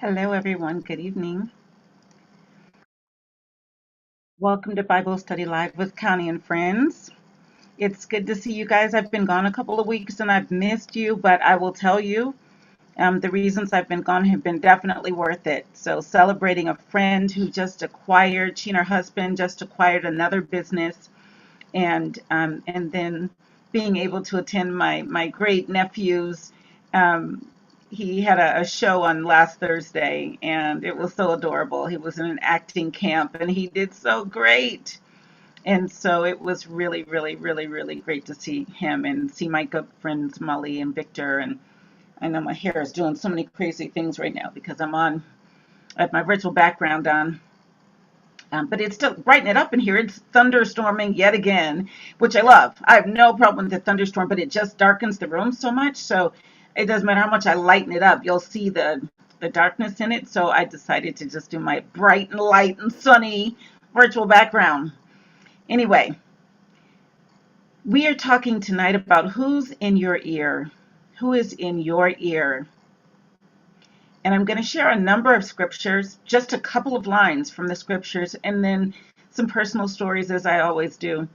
Hello, everyone. Good evening. Welcome to Bible Study Live with Connie and friends. It's good to see you guys. I've been gone a couple of weeks and I've missed you, but I will tell you the reasons I've been gone have been definitely worth it. So, celebrating a friend who she and her husband just acquired another business, and then being able to attend my great nephew's. Um, he had a show on last Thursday, and it was so adorable. He was in an acting camp, and he did so great. And so it was really, really, really, really great to see him and see my good friends Molly and Victor. And I know my hair is doing so many crazy things right now because I have my virtual background on. But it's still brighten it up in here. It's thunderstorming yet again, which I love. I have no problem with the thunderstorm, but it just darkens the room so much. So it doesn't matter how much I lighten it up. You'll see the darkness in it. So I decided to just do my bright and light and sunny virtual background. Anyway, we are talking tonight about who's in your ear. Who is in your ear? And I'm going to share a number of scriptures, just a couple of lines from the scriptures, and then some personal stories, as I always do.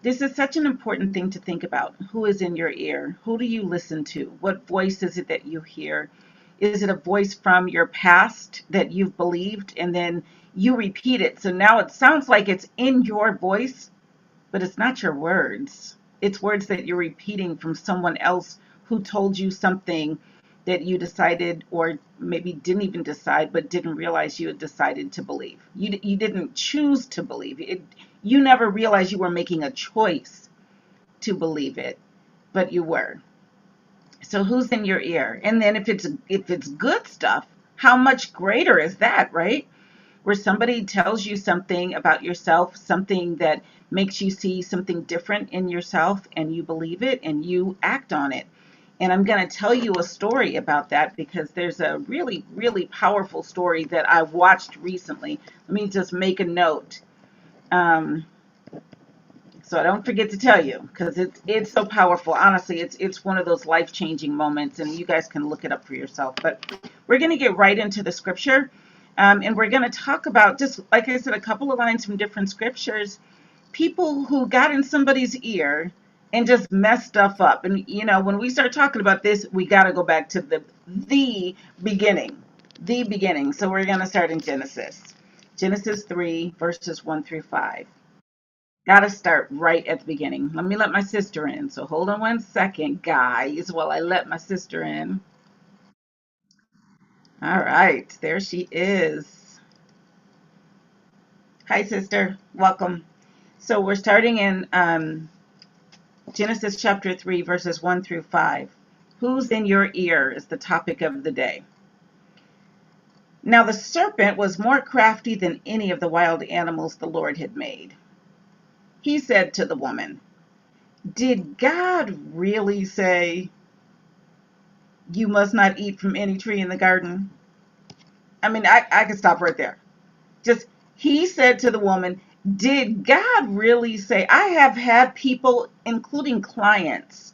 This is such an important thing to think about. Who is in your ear? Who do you listen to? What voice is it that you hear? Is it a voice from your past that you've believed and then you repeat it? So now it sounds like it's in your voice, but it's not your words. It's words that you're repeating from someone else who told you something that you decided, or maybe didn't even decide, but didn't realize you had decided to believe. You didn't choose to believe it. You never realized you were making a choice to believe it, but you were. So who's in your ear? And then if it's good stuff, how much greater is that, right? Where somebody tells you something about yourself, something that makes you see something different in yourself, and you believe it and you act on it. And I'm going to tell you a story about that because there's a really, really powerful story that I watched recently. Let me just make a note um, so I don't forget to tell you because it's so powerful. Honestly, it's one of those life-changing moments, and you guys can look it up for yourself. But we're going to get right into the scripture, and we're going to talk about, just like I said, a couple of lines from different scriptures, people who got in somebody's ear and just messed stuff up. And when we start talking about this, we got to go back to the beginning, the beginning. So we're going to start in Genesis 3, verses 1 through 5. Got to start right at the beginning. Let me let my sister in. So hold on one second, guys, while I let my sister in. All right, there she is. Hi, sister. Welcome. So we're starting in Genesis chapter 3, verses 1 through 5. Who's in your ear is the topic of the day. Now the serpent was more crafty than any of the wild animals the Lord had made. He said to the woman, "Did God really say you must not eat from any tree in the garden?" I mean, I could stop right there. Just, he said to the woman, "Did God really say?" I have had people, including clients,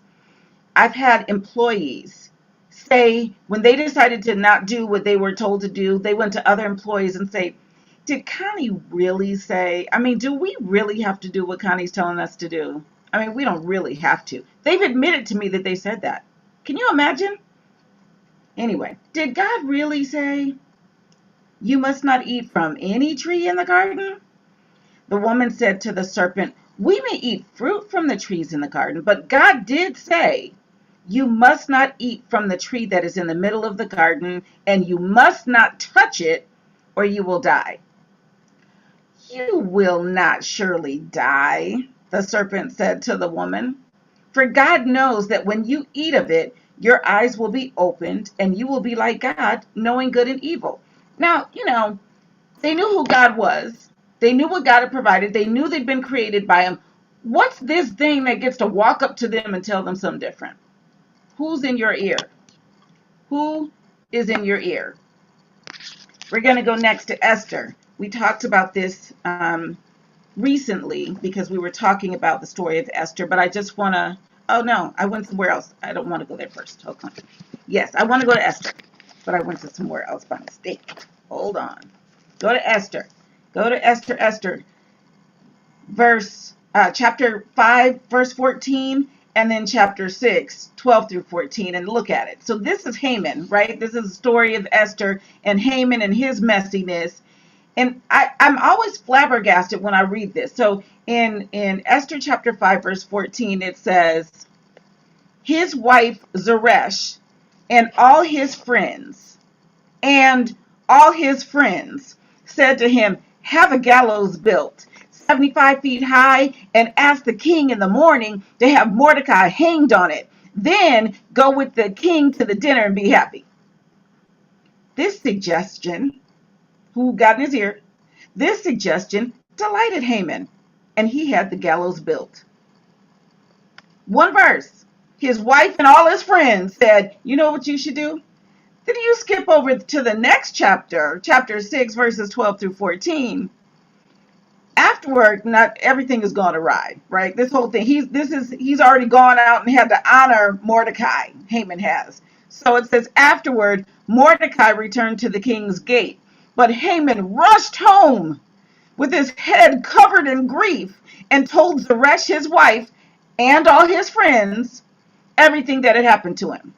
I've had employees say when they decided to not do what they were told to do, they went to other employees and say, "Did Connie really say? I mean, do we really have to do what Connie's telling us to do? I mean, we don't really have to." They've admitted to me that they said that. Can you imagine? Anyway, did God really say you must not eat from any tree in the garden? The woman said to the serpent, "We may eat fruit from the trees in the garden, but God did say, you must not eat from the tree that is in the middle of the garden, and you must not touch it, or you will die." "You will not surely die," the serpent said to the woman. "For God knows that when you eat of it, your eyes will be opened, and you will be like God, knowing good and evil." Now, they knew who God was. They knew what God had provided. They knew they'd been created by him. What's this thing that gets to walk up to them and tell them something different? Who's in your ear? Who is in your ear? We're going to go next to Esther. We talked about this recently because we were talking about the story of Esther, but I just want to, oh no, I went somewhere else. I don't want to go there first. Hold on. Yes, I want to go to Esther. but I went to somewhere else by mistake. Hold on. Go to Esther. Go to Esther, chapter 5, verse 14, and then chapter 6, 12 through 14, and look at it. So this is Haman, right? This is the story of Esther and Haman and his messiness. And I'm always flabbergasted when I read this. So in Esther chapter 5, verse 14, it says, his wife Zeresh and all his friends said to him, have a gallows built 75 feet high, and ask the king in the morning to have Mordecai hanged on it. Then go with the king to the dinner and be happy. This suggestion, who got in his ear, this suggestion delighted Haman, and he had the gallows built. One verse. His wife and all his friends said, you know what you should do? Then you skip over to the next chapter, chapter 6, verses 12 through 14. Afterward, not everything is gone awry, right? This whole thing, he's already gone out and had to honor Mordecai. Haman has. So it says, afterward, Mordecai returned to the king's gate, but Haman rushed home with his head covered in grief and told Zeresh, his wife, and all his friends everything that had happened to him.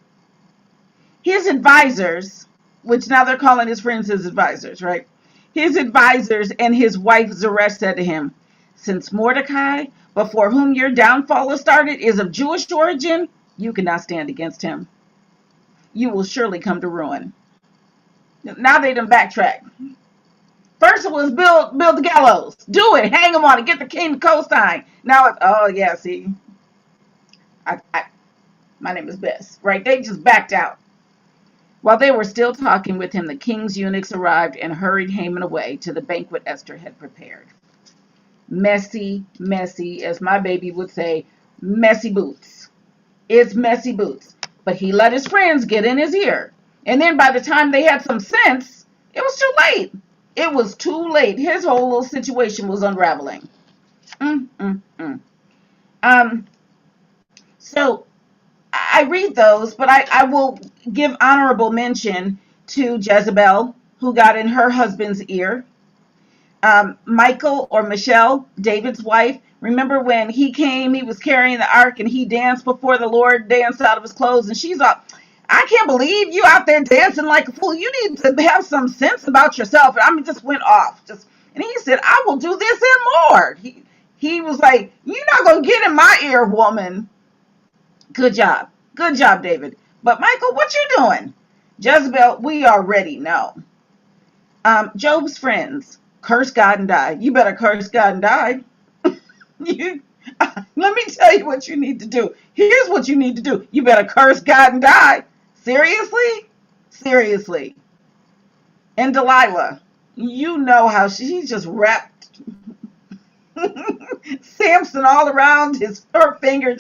His advisors, which now they're calling his friends his advisors, right? His advisors and his wife Zeresh said to him, since Mordecai, before whom your downfall has started, is of Jewish origin, you cannot stand against him. You will surely come to ruin. Now they done backtrack. First it was build the gallows. Do it. Hang him on it. Get the king to co-sign. Now it's, oh yeah, see. My name is Bess. Right? They just backed out. While they were still talking with him, the king's eunuchs arrived and hurried Haman away to the banquet Esther had prepared. Messy, as my baby would say, messy boots. It's messy boots. But he let his friends get in his ear. And then by the time they had some sense, it was too late. It was too late. His whole little situation was unraveling. So I read those, but I will give honorable mention to Jezebel, who got in her husband's ear. Michal or Michelle, David's wife. Remember when he came, he was carrying the ark and he danced before the Lord, danced out of his clothes, and she's like, I can't believe you out there dancing like a fool. You need to have some sense about yourself. I mean, just went off. And he said, I will do this and more. He was like, you're not going to get in my ear, woman. Good job. Good job, David. But Michal, what you doing? Jezebel, we already know. Job's friends, curse God and die. You better curse God and die. Let me tell you what you need to do. Here's what you need to do. You better curse God and die. Seriously. And Delilah, you know how she's just wrapped Samson all around her finger.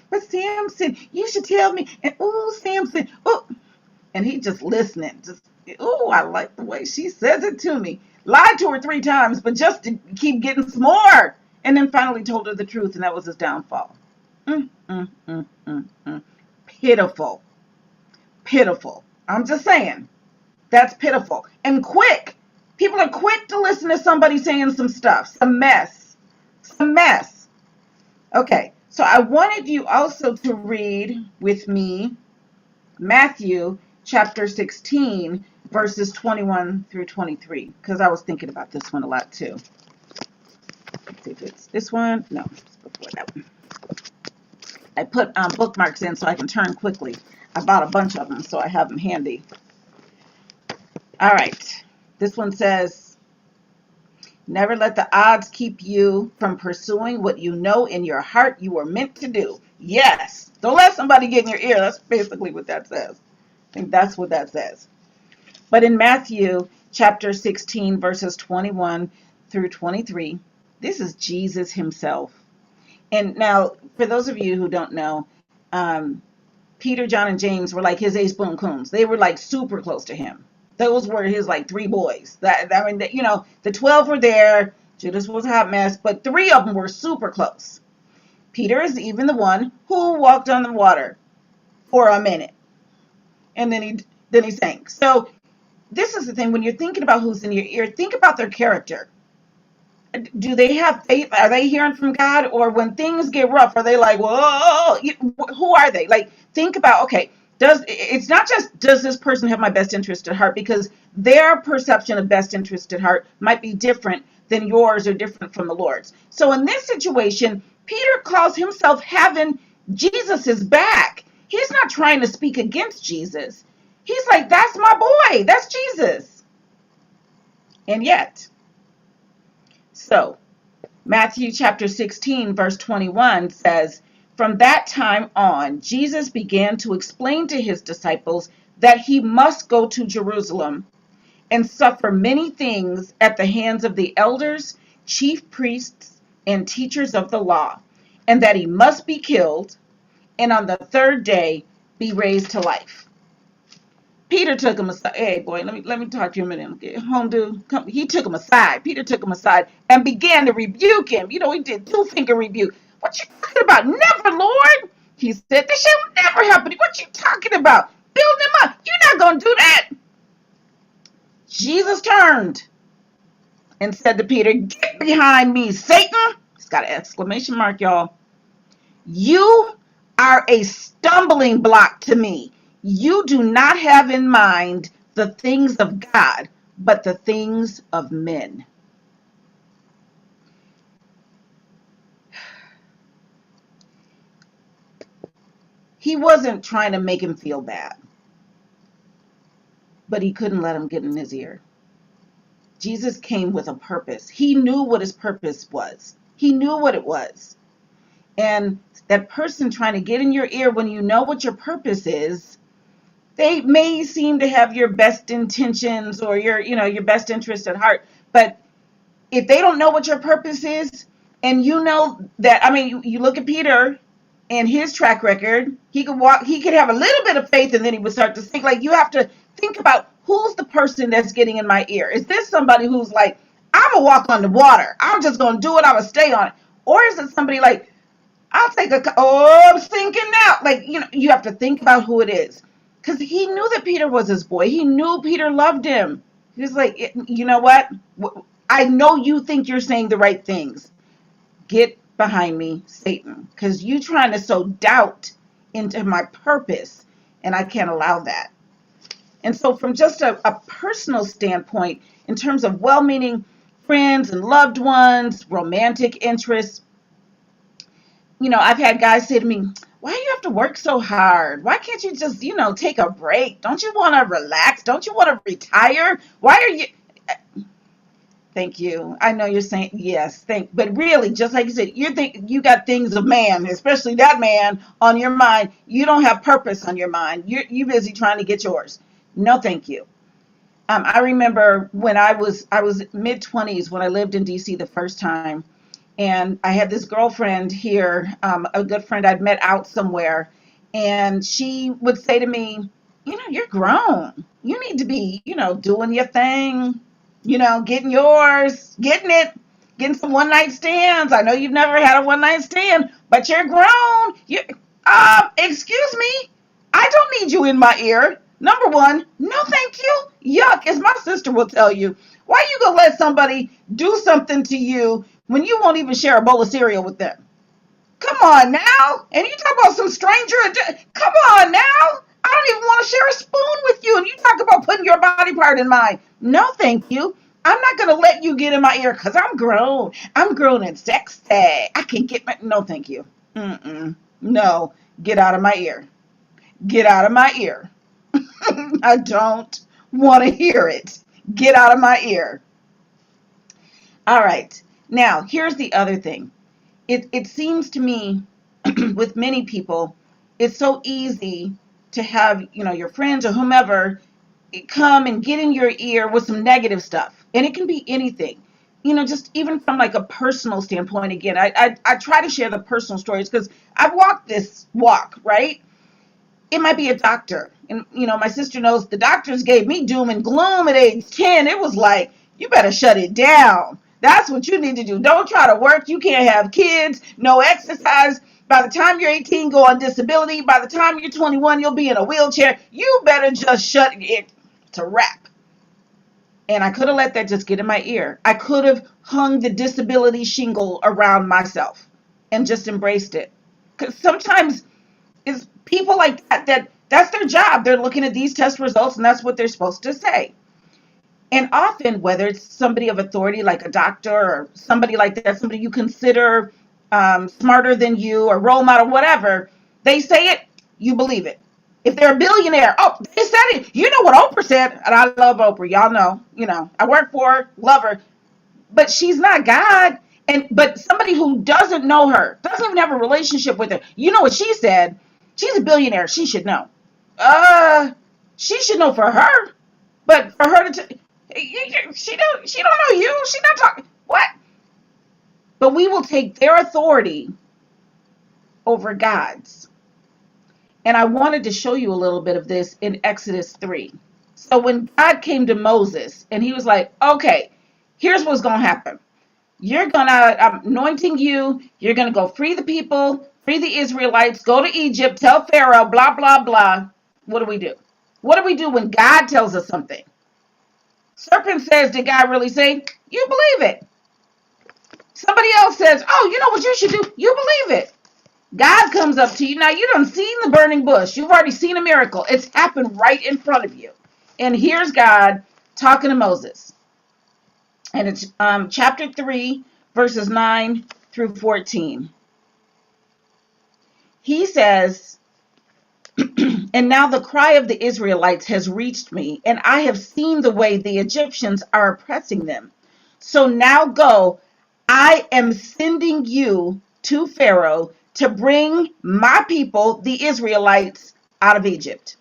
But Samson, you should tell me. And Samson, and he just listening. I like the way she says it to me. Lied to her 3 times, but just to keep getting some more. And then finally told her the truth, and that was his downfall. Pitiful. I'm just saying. That's pitiful. And quick. People are quick to listen to somebody saying some stuff. Some mess. Okay, so I wanted you also to read with me Matthew chapter 16, verses 21 through 23, because I was thinking about this one a lot too. Let's see if it's this one. No, it's before that one. I put bookmarks in so I can turn quickly. I bought a bunch of them, so I have them handy. All right. This one says, never let the odds keep you from pursuing what you know in your heart you were meant to do. Yes. Don't let somebody get in your ear. That's basically what that says. I think that's what that says. But in Matthew chapter 16, verses 21 through 23, this is Jesus himself. And now, for those of you who don't know, Peter, John, and James were like his ace boon coons. They were like super close to him. Those were his like 3 boys. The 12 were there. Judas was a hot mess, but 3 of them were super close. Peter is even the one who walked on the water for a minute. And then he Then he sank. So this is the thing. When you're thinking about who's in your ear, think about their character. Do they have faith? Are they hearing from God? Or when things get rough, are they like, whoa, who are they? Like, think about, okay, it's not just, does this person have my best interest at heart? Because their perception of best interest at heart might be different than yours or different from the Lord's. So in this situation, Peter calls himself having Jesus's back. He's not trying to speak against Jesus. He's like, that's my boy. That's Jesus. And yet, so Matthew chapter 16, verse 21 says, from that time on, Jesus began to explain to his disciples that he must go to Jerusalem and suffer many things at the hands of the elders, chief priests, and teachers of the law, and that he must be killed, and on the third day be raised to life. Peter took him aside. Hey, boy, let me talk to you a minute. Get home, dude. Come. He took him aside. Peter took him aside and began to rebuke him. You know, he did two-finger rebuke. What you talking about? Never, Lord. He said, this shall never happen. What you talking about? Build him up. You're not going to do that. Jesus turned and said to Peter, get behind me, Satan. It's got an exclamation mark, y'all. You are a stumbling block to me. You do not have in mind the things of God, but the things of men. He wasn't trying to make him feel bad, but he couldn't let him get in his ear. Jesus came with a purpose. He knew what his purpose was. He knew what it was. And that person trying to get in your ear when you know what your purpose is, they may seem to have your best intentions or your best interest at heart. But if they don't know what your purpose is, and you know that, I mean, you look at Peter and his track record, he could have a little bit of faith and then he would start to sink. Like, you have to think about, who's the person that's getting in my ear? Is this somebody who's like, I'm going to walk on the water. I'm just going to do it. I'm going to stay on it. Or is it somebody like, I'll take I'm sinking now. Like, you have to think about who it is. Because he knew that Peter was his boy. He knew Peter loved him. He was like, you know what? I know you think you're saying the right things. Get behind me, Satan. Because you trying to sow doubt into my purpose. And I can't allow that. And so from just a personal standpoint, in terms of well-meaning friends and loved ones, romantic interests, I've had guys say to me, why do you have to work so hard? Why can't you just, take a break? Don't you want to relax? Don't you want to retire? Why are you? Thank you. I know you're saying yes, but really, just like you said, you got things of man, especially that man on your mind. You don't have purpose on your mind. You're busy trying to get yours. No, thank you. I remember when I was mid-20s when I lived in DC the first time. And I had this girlfriend here, a good friend I'd met out somewhere. And she would say to me, you're grown. You need to be, doing your thing, getting yours, getting some one night stands. I know you've never had a one night stand, but you're grown. Excuse me. I don't need you in my ear. Number one, no, thank you. Yuck, as my sister will tell you. Why you gonna let somebody do something to you when you won't even share a bowl of cereal with them? Come on now. And you talk about some stranger. Come on now. I don't even want to share a spoon with you. And you talk about putting your body part in mine. No, thank you. I'm not going to let you get in my ear because I'm grown. I'm grown and sexy. I can get my... No, thank you. No, get out of my ear. Get out of my ear. I don't want to hear it. Get out of my ear. All right. Now, here's the other thing. It seems to me with many people, it's so easy to have, your friends or whomever come and get in your ear with some negative stuff. And it can be anything. Just even from like a personal standpoint, again, I try to share the personal stories because I've walked this walk, right? It might be a doctor. And, my sister knows the doctors gave me doom and gloom at age 10. It was like, you better shut it down. That's what you need to do. Don't try to work. You can't have kids. No exercise. By the time you're 18, go on disability. By the time you're 21, you'll be in a wheelchair. You better just shut it. It's a wrap. And I could have let that just get in my ear. I could have hung the disability shingle around myself and just embraced it. Because sometimes it's people like that's their job. They're looking at these test results and that's what they're supposed to say. And often, whether it's somebody of authority like a doctor or somebody like that, somebody you consider smarter than you or role model, whatever, they say it, you believe it. If they're a billionaire, oh, they said it. You know what Oprah said, and I love Oprah. Y'all know, I work for her, love her, but she's not God. But somebody who doesn't know her, doesn't even have a relationship with her, you know what she said? She's a billionaire. She should know. She should know for her, but for her to, she don't know you. She's not talking. What? But we will take their authority over God's. And I wanted to show you a little bit of this in Exodus 3. So when God came to Moses and he was like, okay, here's what's going to happen. I'm anointing you. You're going to go free the people, free the Israelites, go to Egypt, tell Pharaoh, blah, blah, blah. What do we do? What do we do when God tells us something? Serpent says, did God really say? You believe it. Somebody else says, oh, you know what you should do? You believe it. God comes up to you. Now, you done seen the burning bush. You've already seen a miracle. It's happened right in front of you. And here's God talking to Moses. And it's chapter 3, verses 9 through 14. He says, and now the cry of the Israelites has reached me, and I have seen the way the Egyptians are oppressing them. So now go, I am sending you to Pharaoh to bring my people, the Israelites, out of Egypt.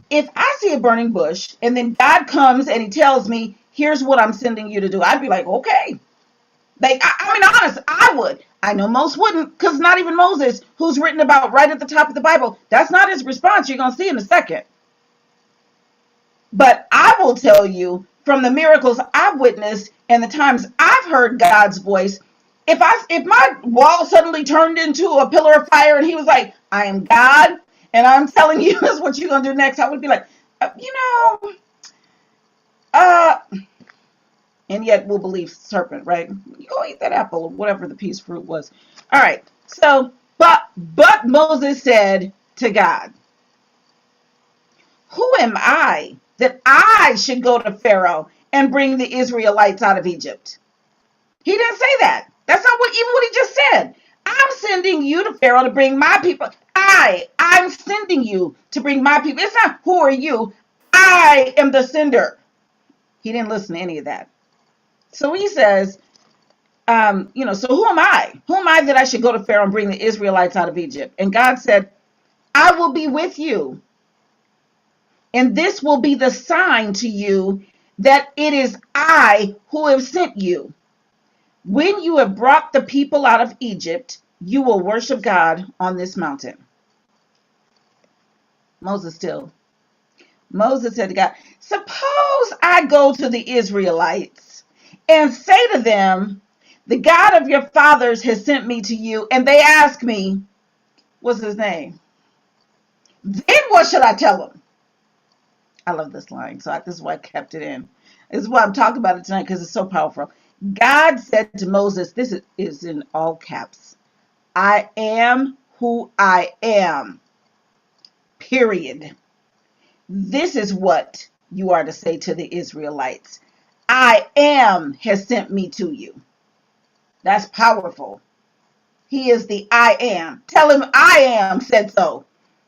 If I see a burning bush and then God comes and he tells me, here's what I'm sending you to do, I'd be like, okay. I mean, honest, I would. I know most wouldn't, because not even Moses, who's written about right at the top of the Bible, that's not his response. You're going to see in a second. But I will tell you from the miracles I've witnessed and the times I've heard God's voice, if my wall suddenly turned into a pillar of fire and he was like, I am God and I'm telling you this is what you're going to do next, I would be like, and yet we'll believe serpent, right? You go eat that apple or whatever the piece of fruit was. All right. So, but Moses said to God, who am I that I should go to Pharaoh and bring the Israelites out of Egypt? He didn't say that. That's not what he just said. I'm sending you to Pharaoh to bring my people. I'm sending you to bring my people. It's not who are you. I am the sender. He didn't listen to any of that. So he says, so who am I? Who am I that I should go to Pharaoh and bring the Israelites out of Egypt? And God said, I will be with you. And this will be the sign to you that it is I who have sent you. When you have brought the people out of Egypt, you will worship God on this mountain. Moses said to God, suppose I go to the Israelites and say to them, the God of your fathers has sent me to you, and they ask me, what's his name? Then what should I tell them? I love this line, so this is why I kept it in. This is why I'm talking about it tonight, because it's so powerful. God said to Moses, this is in all caps, I am who I am, period. This is what you are to say to the Israelites. I am has sent me to you. That's powerful. He is the I am. Tell him I am said so.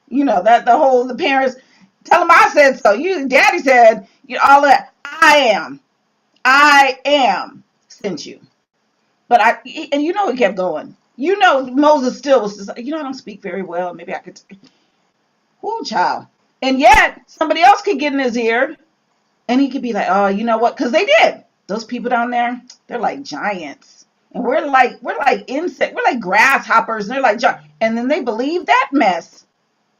The parents, tell him I said so. Daddy said, all that. I am sent you. But he kept going. Moses still was just like, I don't speak very well. Maybe I could. Whoo, child. And yet somebody else could get in his ear and he could be like, oh, you know what? Because they did. Those people down there, they're like giants. And we're like insects. We're like grasshoppers. And they're like giants. And then they believe that mess.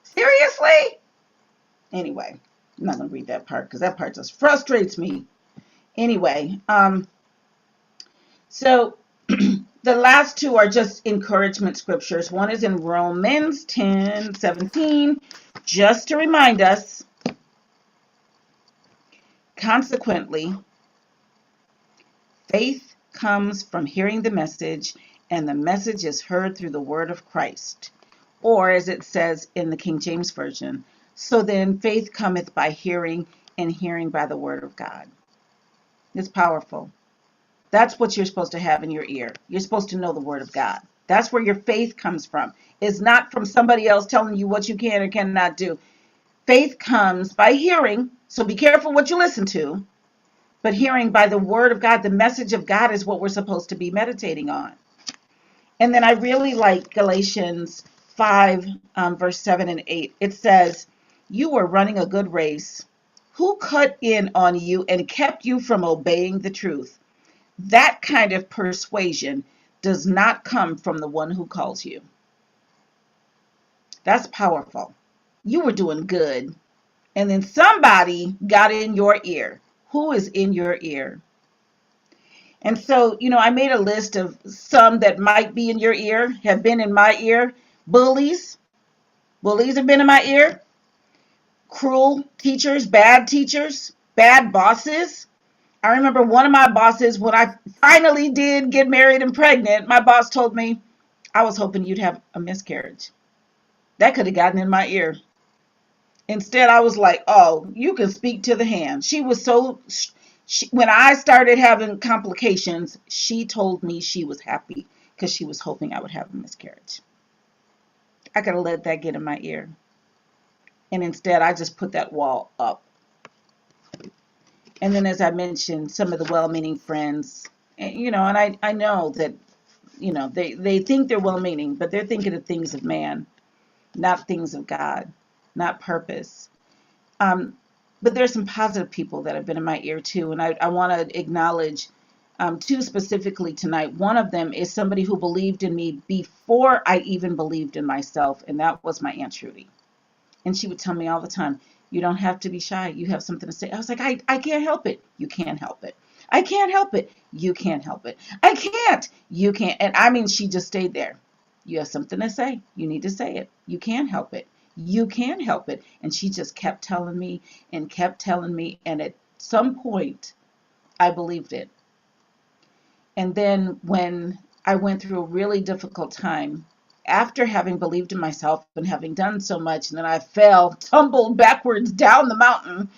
Seriously? Anyway, I'm not going to read that part because that part just frustrates me. Anyway, so The last two are just encouragement scriptures. One is in Romans 10:17, just to remind us, consequently, faith comes from hearing the message, and the message is heard through the word of Christ. Or, as it says in the King James Version, so then faith cometh by hearing, and hearing by the word of God. It's powerful. That's what you're supposed to have in your ear. You're supposed to know the word of God. That's where your faith comes from. It's not from somebody else telling you what you can or cannot do. Faith comes by hearing, so be careful what you listen to, but hearing by the word of God. The message of God is what we're supposed to be meditating on. And then I really like Galatians 5, verse 7 and 8. It says, you were running a good race. Who cut in on you and kept you from obeying the truth? That kind of persuasion does not come from the one who calls you. That's powerful. You were doing good, and then somebody got in your ear. Who is in your ear? And so, I made a list of some that might be in your ear, have been in my ear. Bullies. Bullies have been in my ear. Cruel teachers, bad bosses. I remember one of my bosses, when I finally did get married and pregnant, my boss told me, I was hoping you'd have a miscarriage. That could have gotten in my ear. Instead, I was like, oh, you can speak to the hand. She was when I started having complications, she told me she was happy because she was hoping I would have a miscarriage. I could have let that get in my ear. And instead, I just put that wall up. And then, as I mentioned, some of the well-meaning friends, and I know that, they think they're well-meaning, but they're thinking of things of man, not things of God, not purpose. But there's some positive people that have been in my ear too, and I want to acknowledge two specifically tonight. One of them is somebody who believed in me before I even believed in myself, and that was my Aunt Trudy. And she would tell me all the time, you don't have to be shy. You have something to say. I was like, I can't help it. You can't help it. I can't help it. You can't help it. I can't. You can't. And I mean, she just stayed there. You have something to say. You need to say it. You can't help it. You can help it. And she just kept telling me and kept telling me. And at some point, I believed it. And then when I went through a really difficult time, after having believed in myself and having done so much, and then I tumbled backwards down the mountain,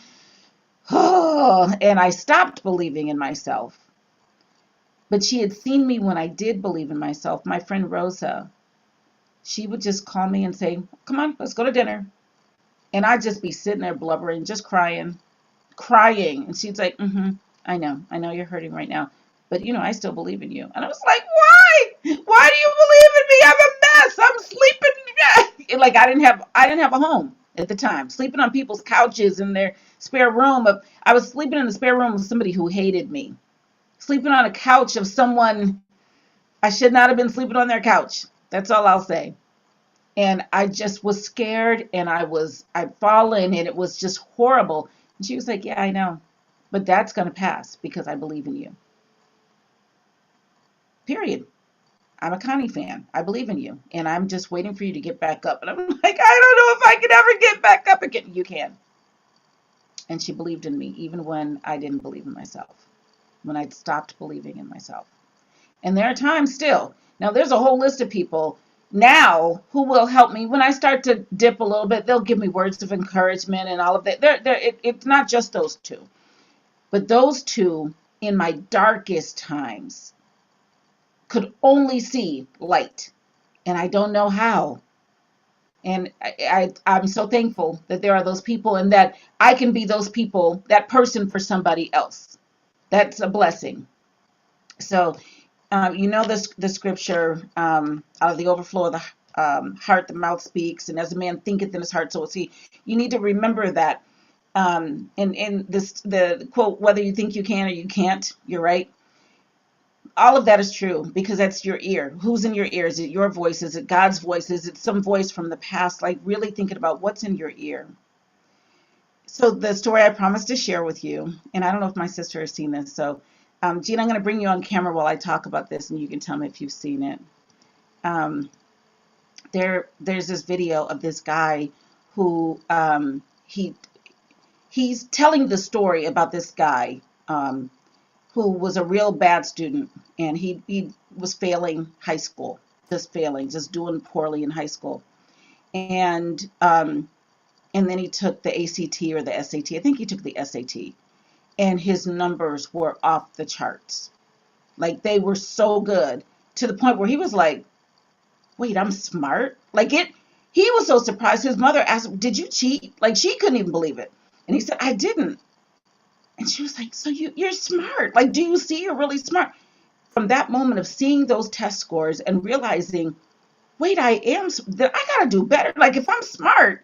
and I stopped believing in myself. But she had seen me when I did believe in myself. My friend Rosa, she would just call me and say, come on, let's go to dinner. And I'd just be sitting there blubbering, just crying. And she'd say, I know you're hurting right now. But, I still believe in you. And I was like, why? Why do you believe in me? I'm a mess. I'm sleeping. Like I didn't have a home at the time. Sleeping on people's couches in their spare room. I was sleeping in the spare room with somebody who hated me. Sleeping on a couch of someone I should not have been sleeping on their couch. That's all I'll say. And I just was scared, and I'd fallen, and it was just horrible. And she was like, yeah, I know. But that's going to pass because I believe in you. Period. I'm a Connie fan. I believe in you. And I'm just waiting for you to get back up. And I'm like, I don't know if I can ever get back up again. You can. And she believed in me even when I didn't believe in myself. When I'd stopped believing in myself. And there are times still. Now, there's a whole list of people now who will help me. When I start to dip a little bit, they'll give me words of encouragement and all of that. It's not just those two. But those two, in my darkest times, could only see light, and I don't know how. And I'm so thankful that there are those people, and that I can be those people, that person for somebody else. That's a blessing. So, the scripture, out of the overflow of the heart, the mouth speaks, and as a man thinketh in his heart, so is he. You need to remember that. In this, the quote, whether you think you can or you can't, you're right. All of that is true because that's your ear. Who's in your ear? Is it your voice? Is it God's voice? Is it some voice from the past? Like really thinking about what's in your ear. So the story I promised to share with you, and I don't know if my sister has seen this, so Gina, I'm going to bring you on camera while I talk about this, and you can tell me if you've seen it. Um, there's this video of this guy who he he's telling the story about this guy who was a real bad student, and he was failing high school, just doing poorly in high school, and then he took the ACT or the SAT. I think he took the SAT, and his numbers were off the charts. Like, they were so good to the point where he was like, wait, I'm smart? He was so surprised. His mother asked him, did you cheat? Like, she couldn't even believe it. And he said, I didn't. And she was like, so you're smart. Like, do you see you're really smart? From that moment of seeing those test scores and realizing, wait, I got to do better. Like, if I'm smart,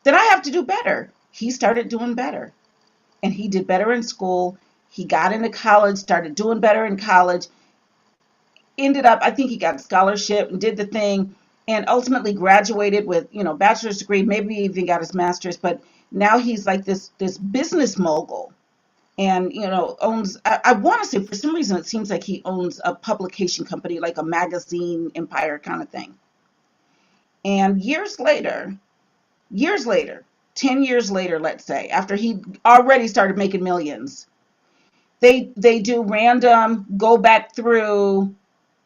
then I have to do better. He started doing better. And he did better in school. He got into college, started doing better in college. Ended up, I think he got a scholarship and did the thing, and ultimately graduated with, bachelor's degree, maybe even got his master's. But now he's like this business mogul, and owns. I want to say, for some reason, it seems like he owns a publication company, like a magazine empire kind of thing. And years later, 10 years later, let's say, after he already started making millions, they do random go back through,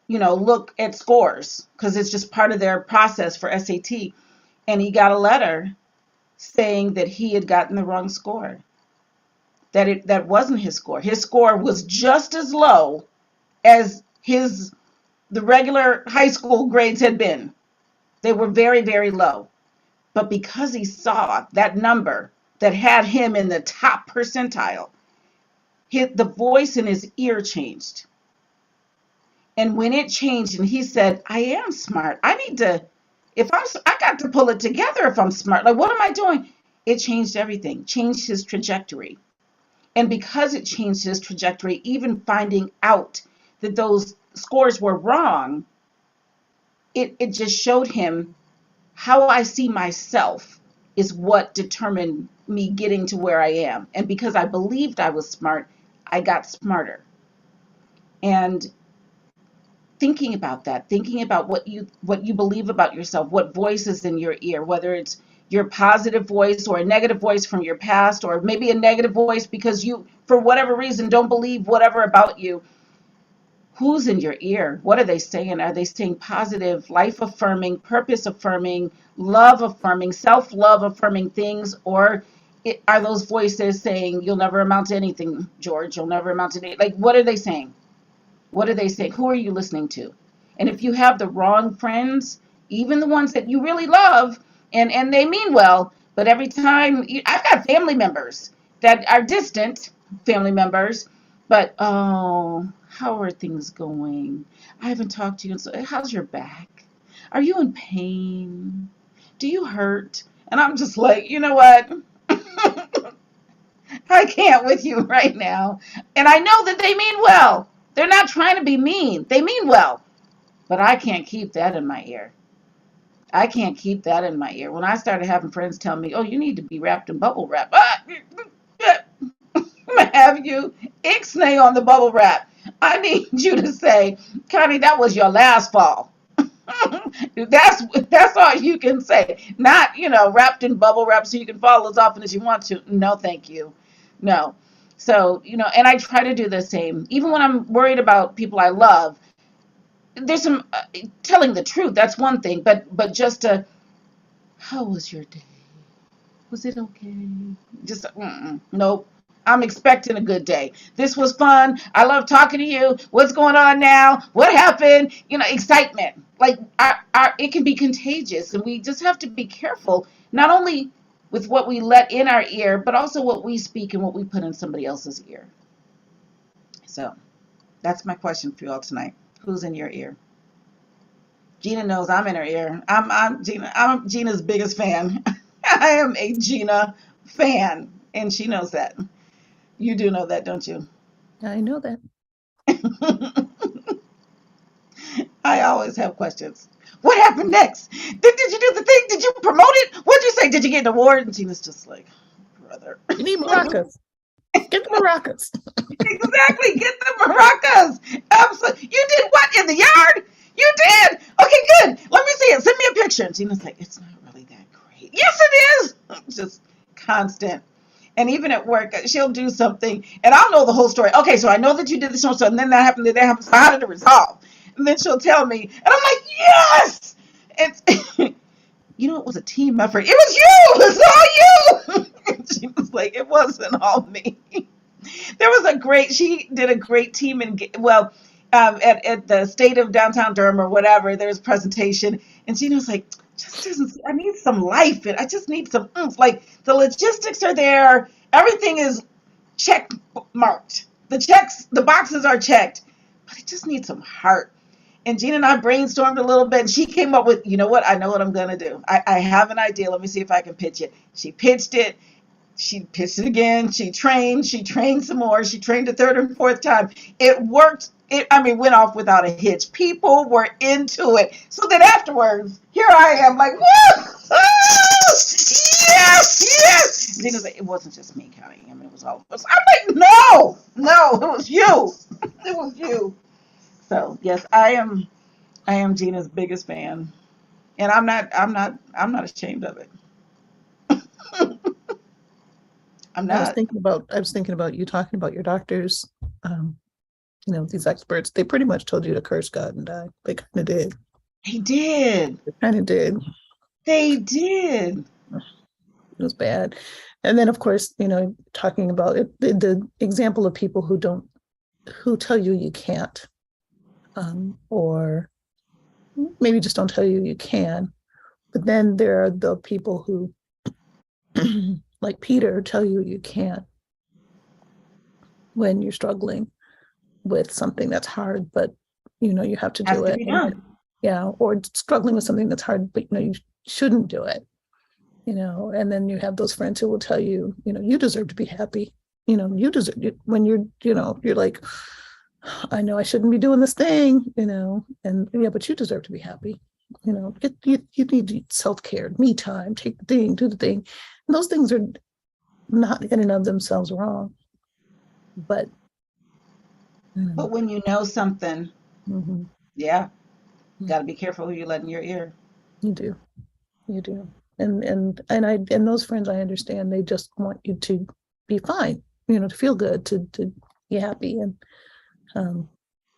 look at scores, because it's just part of their process for SAT. And he got a letter saying that he had gotten the wrong score, that wasn't his score. His score was just as low as the regular high school grades had been. They were very, very low. But because he saw that number that had him in the top percentile, the voice in his ear changed. And when it changed and he said, I am smart. I got to pull it together if I'm smart. Like, what am I doing? It changed everything, changed his trajectory. And because it changed his trajectory, even finding out that those scores were wrong, it just showed him how I see myself is what determined me getting to where I am. And because I believed I was smart, I got smarter. And thinking about that, thinking about what you believe about yourself, what voice is in your ear, whether it's your positive voice or a negative voice from your past, or maybe a negative voice because you, for whatever reason, don't believe whatever about you. Who's in your ear? What are they saying? Are they saying positive, life affirming, purpose affirming, love affirming, self-love affirming things? Or are those voices saying, you'll never amount to anything, George, you'll never amount to anything? Like, what are they saying? What are they saying? Who are you listening to? And if you have the wrong friends, even the ones that you really love, and they mean well, but every time, I've got family members that are distant family members, but, oh, how are things going? I haven't talked to you. So how's your back? Are you in pain? Do you hurt? And I'm just like, you know what? I can't with you right now. And I know that they mean well. They're not trying to be mean. They mean well. But I can't keep that in my ear. I can't keep that in my ear. When I started having friends tell me, oh, you need to be wrapped in bubble wrap. I'm going to have you ixnay on the bubble wrap. I need you to say, Connie, that was your last fall. That's all you can say. Not, wrapped in bubble wrap so you can fall as often as you want to. No, thank you. No. So, and I try to do the same. Even when I'm worried about people I love, there's some telling the truth. That's one thing. But just how was your day? Was it okay? Just, nope. I'm expecting a good day. This was fun. I love talking to you. What's going on now? What happened? Excitement. Like, it can be contagious, and we just have to be careful, not only with what we let in our ear, but also what we speak and what we put in somebody else's ear. So that's my question for you all tonight. Who's in your ear? Gina knows I'm in her ear. I'm Gina. I'm Gina's biggest fan. I am a Gina fan, and she knows that. You do know that, don't you? I know that. I always have questions. What happened next? Did you do the thing? Did you promote it? What'd you say? Did you get an award? And Gina's just like, brother. You need maracas. Get the maracas. Exactly. Get the maracas. Absolutely. You did what in the yard? You did. Okay, good. Let me see it. Send me a picture. And Gina's like, it's not really that great. Yes, it is. Just constant. And even at work, she'll do something, and I'll know the whole story. Okay, so I know that you did this, so and then that happened, and that happened. So how did it resolve? And then she'll tell me, and I'm like, yes. It's it was a team effort. It was you. It's all you. And she was like, it wasn't all me. She did a great team at the state of downtown Durham or whatever. There was a presentation, and Gina was like, just doesn't. I need some life. I just need some oomph. Like the logistics are there. Everything is check marked. The boxes are checked, but it just needs some heart. And Gina and I brainstormed a little bit, and she came up with, you know what? I know what I'm gonna do. I have an idea. Let me see if I can pitch it. She pitched it. She pitched it again. She trained some more. She trained a third and fourth time. It worked. Went off without a hitch. People were into it. So then afterwards, here I am like, woo! Yes, yes. Gina's like, it wasn't just me, Connie. It was all of us. I'm like, no, it was you. It was you. So yes, I am Gina's biggest fan. And I'm not ashamed of it. I'm I was not. thinking about you talking about your doctors, these experts. They pretty much told you to curse God and die. They kind of did. They did. They kind of did. They did. It was bad. And then, of course, talking about it, the example of people who tell you you can't, or maybe just don't tell you you can. But then there are the people who, like Peter, tell you you can't when you're struggling with something that's hard, but you have to do it. Or struggling with something that's hard, but you shouldn't do it. And then you have those friends who will tell you, you deserve to be happy. You deserve it when you're like, I know I shouldn't be doing this thing, and but you deserve to be happy. You need self-care, me time, take the thing, do the thing. And those things are not in and of themselves wrong. But when you know something, mm-hmm. yeah, got to be careful who you let in your ear. You do. And those friends, I understand, they just want you to be fine, to feel good, to be happy. And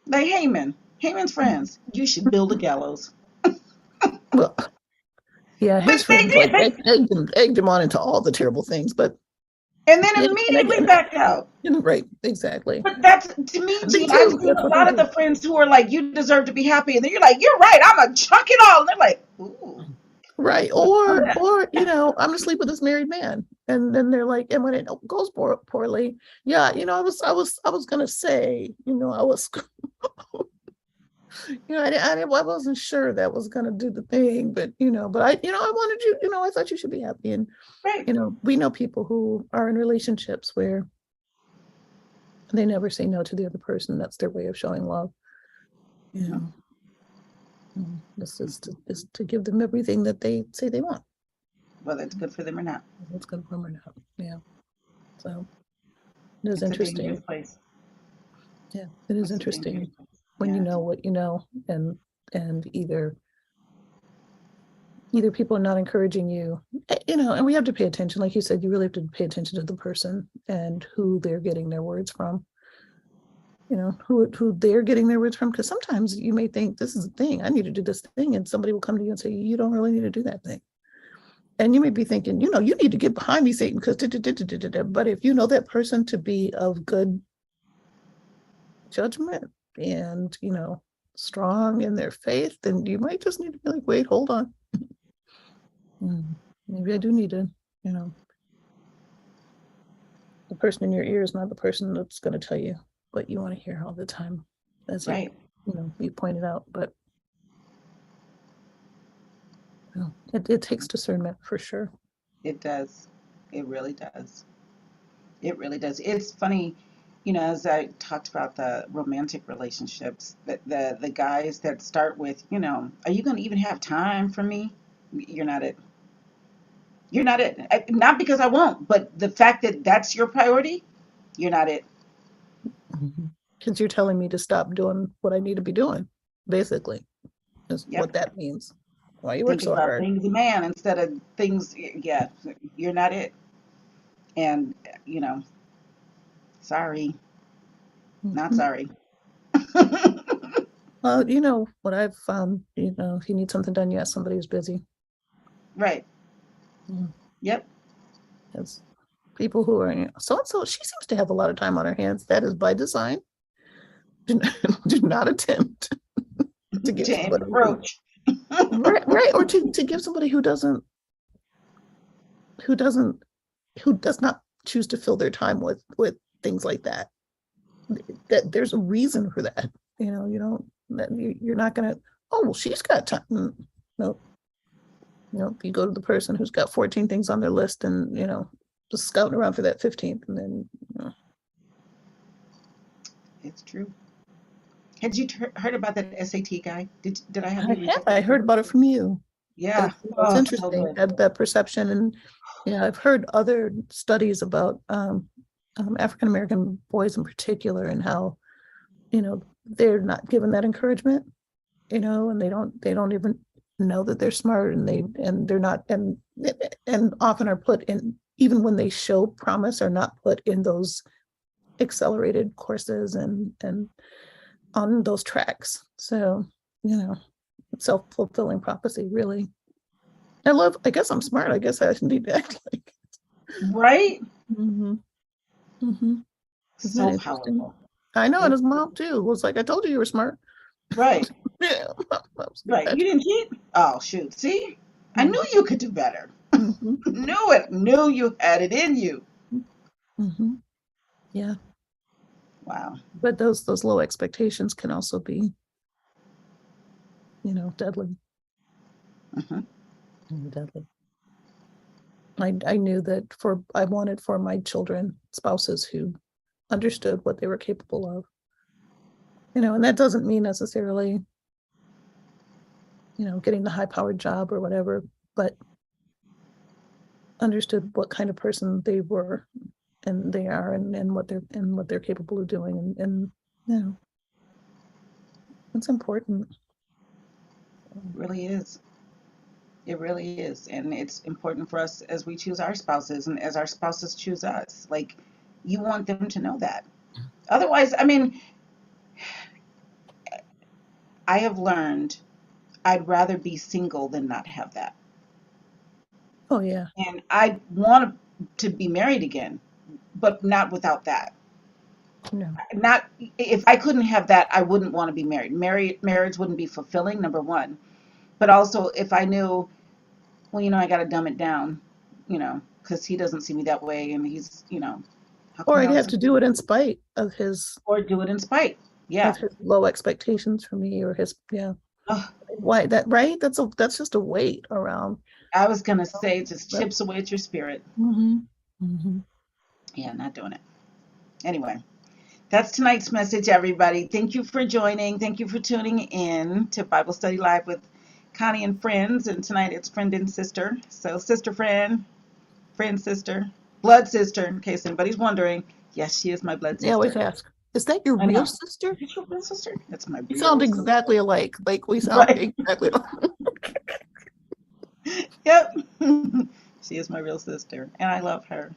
like Haman's friends, you should build a gallows. Well, yeah, his friends like egged him on into all the terrible things, and then immediately backed out. Right, exactly. But that's, to me, Gene, I've seen a lot of the friends who are like, you deserve to be happy, and then you're like, you're right, I'm gonna chunk it all, and they're like, ooh. Right, or I'm gonna sleep with this married man, and then they're like, and when it goes poorly, yeah, I was gonna say, I was, I wasn't sure that was gonna do the thing, but but I wanted you, I thought you should be happy, and right. We know people who are in relationships where they never say no to the other person. That's their way of showing love. This is to give them everything that they say they want. Whether it's good for them or not. It's good for them or not. Yeah. So it is interesting. Yeah, it is interesting when you know what you know, and either people are not encouraging you, and we have to pay attention. Like you said, you really have to pay attention to the person and who they're getting their words from. Who they're getting their words from, because sometimes you may think this is a thing, I need to do this thing, and somebody will come to you and say, you don't really need to do that thing. And you may be thinking, you need to get behind me, Satan, because but if you know that person to be of good judgment and strong in their faith, then you might just need to be like, wait, hold on. Maybe I do need to, the person in your ear is not the person that's going to tell you what you want to hear all the time, as right. You pointed out. But it takes discernment for sure. It does. It really does. It really does. It's funny, as I talked about the romantic relationships, the guys that start with, are you going to even have time for me? You're not it. You're not it. Not because I won't, but the fact that that's your priority, You're not it. Because you're telling me to stop doing what I need to be doing, basically, is Yep. what that means. Why you work Thinking so about hard? things a man instead of things. Yeah, you're not it. And sorry, not sorry. You know what I've found. You know, if you need something done, you ask somebody who's busy. Right. Yep. Because people who are so and so, she seems to have a lot of time on her hands. That is by design. Do not attempt to give somebody approach. right, or to give somebody who does not choose to fill their time with things like that. That there's a reason for that. You know, you're not gonna, oh well, she's got time. No. If you go to the person who's got 14 things on their list and just scouting around for that 15th, and then It's true. Had you heard about that SAT guy? Did I have you? I heard about it from you. Yeah, it's interesting, so that perception. And I've heard other studies about African American boys in particular, and how they're not given that encouragement, and they don't even know that they're smart, and they're not, and often are put in, even when they show promise, are not put in those accelerated courses and on those tracks. So self-fulfilling prophecy, really. I guess I'm smart. I guess I need to act like it. Right. So powerful. I know. And his mom too was like, I told you were smart. Right. Yeah. Right. You didn't cheat? Oh shoot. See? I knew you could do better. Knew it. Knew you had it in you. Yeah. Wow. But those low expectations can also be, deadly. Deadly. I knew that I wanted for my children spouses who understood what they were capable of. And that doesn't mean necessarily, getting the high-powered job or whatever, but understood what kind of person they were and they are, and what they're capable of doing, and it's important. It really is. It really is. And it's important for us as we choose our spouses and as our spouses choose us. Like, you want them to know that. Otherwise, I mean, I have learned I'd rather be single than not have that. Oh, yeah. And I want to be married again, but not without that. No. Not if I couldn't have that, I wouldn't want to be married. Marriage wouldn't be fulfilling, number one. But also, if I knew, well, I got to dumb it down, because he doesn't see me that way, and he's, or I'd have to do it in spite of his, or do it in spite, yeah, of his low expectations for me, or his, why that, right? That's just a weight around. I was gonna say, it just chips away at your spirit. Yeah, not doing it. Anyway, that's tonight's message, everybody. Thank you for joining. Thank you for tuning in to Bible Study Live with Connie and friends. And tonight it's friend and sister. So sister, friend, sister, blood sister, in case anybody's wondering. Yes, she is my blood sister. I always ask, is that your real sister? Is your real sister? That's my real sister. We sound exactly alike. Like, we sound exactly alike. Yep. She is my real sister, and I love her.